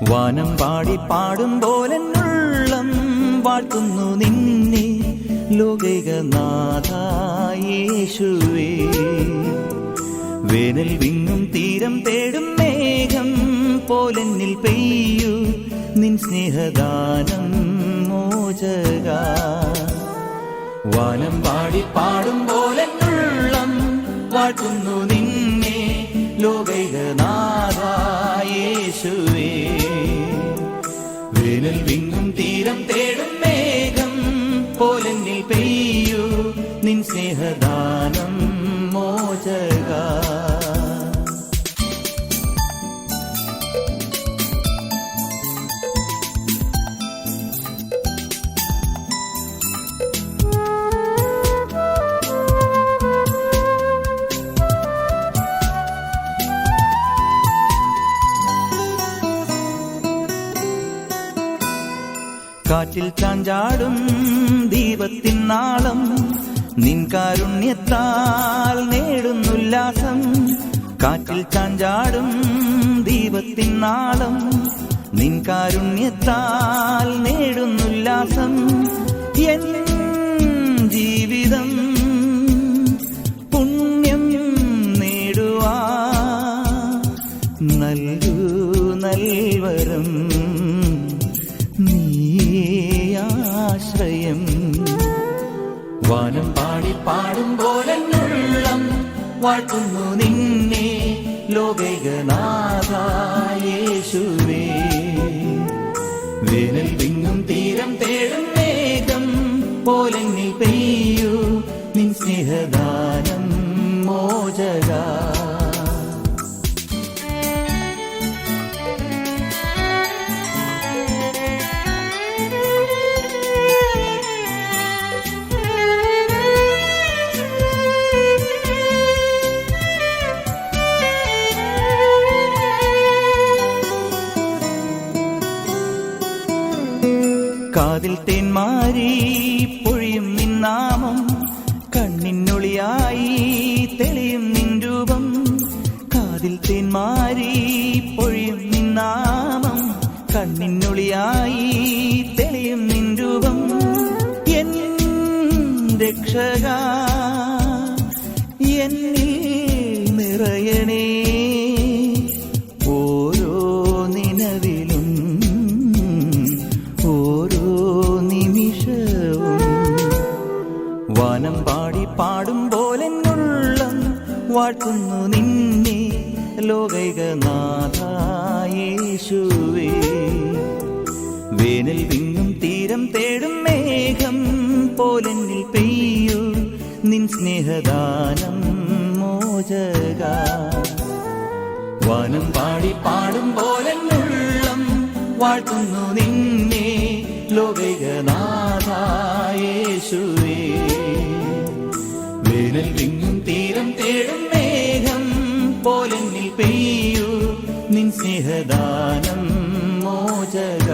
വാനം പാടി പാടുമ്പോലെന്നുള്ളം വാഴ്ത്തുന്നു നിന്നെ ലോകൈകനാഥ യേശുവേ. വേനൽ വിങ്ങും തീരം തേടും മേഘം പോലെന്നിൽ പെയ്യൂ നിൻ സ്നേഹദാനം മോചക. വാനം പാടി പാടുമ്പോലെന്നുള്ളം വാഴ്ത്തുന്നു നിന്നെ ലോകൈകനാഥ യേശുവേ. വേനൽ വിങ്ങും തീരം തേടും മേഘം പോലെന്നിൽ പെയ്യൂ നിൻ സ്നേഹദാനം മോചക. കാറ്റിൽ ചാഞ്ചാടും ദീപത്തിൻ നാളം നിൻ കാരുണ്യത്താൽ നേടുന്നുല്ലാസം. കാറ്റിൽ ചാഞ്ചാടും ദീപത്തിൻ നാളം നിൻ കാരുണ്യത്താൽ നേടുന്നുല്ലാസം. എൻ ജീവിതം പുണ്യം നേടുവാ നൽകൂ നൽവരം നീയാശ്രയം. വാനം പാടി പാടുമ്പോലെന്നുള്ളം വാഴ്ത്തുന്നു നിന്നെ ലോകൈകനാഥ യേശുവേ. വേനൽ വിങ്ങും തീരം തേടും മേഘം പോലെന്നിൽ പെയ്യൂ നിൻ സ്നേഹദാനം മോചക. കാതിൽ തേന്മാരി പൊഴിയും നിന്നാമം കണ്ണിനൊളിയായി തെളിയും നിൻ രൂപം. കാതിൽ തേന്മാരി പൊഴിയും നിന്നാമം കണ്ണിനൊളിയായി തെളിയും നിൻ രൂപം. എൻ രക്ഷക എന്നിൽ നിറയണേ ഓരോ നിലവിലും ഓരോ നിമിഷവും. വാനം പാടി പാടുമ്പോലെന്നുള്ളം വാഴ്ത്തുന്നു നിന്നെ ലോകൈകനാഥ യേശുവേ. വേനൽ വിങ്ങും തീരം തേടും മേഘം പോലെന്നിൽ പെയ്യൂ നിൻ സ്നേഹദാനം മോചക. വാനം പാടി പാടുമ്പോലെന്നുള്ളം വാഴ്ത്തുന്നു നിന്നെ ലോകൈകനാഥ യേശുവേ. വേനൽ വിങ്ങും തീരം തേടും മേഘം പോലെന്നിൽ പെയ്യൂ നിൻ സ്നേഹദാനം മോചക.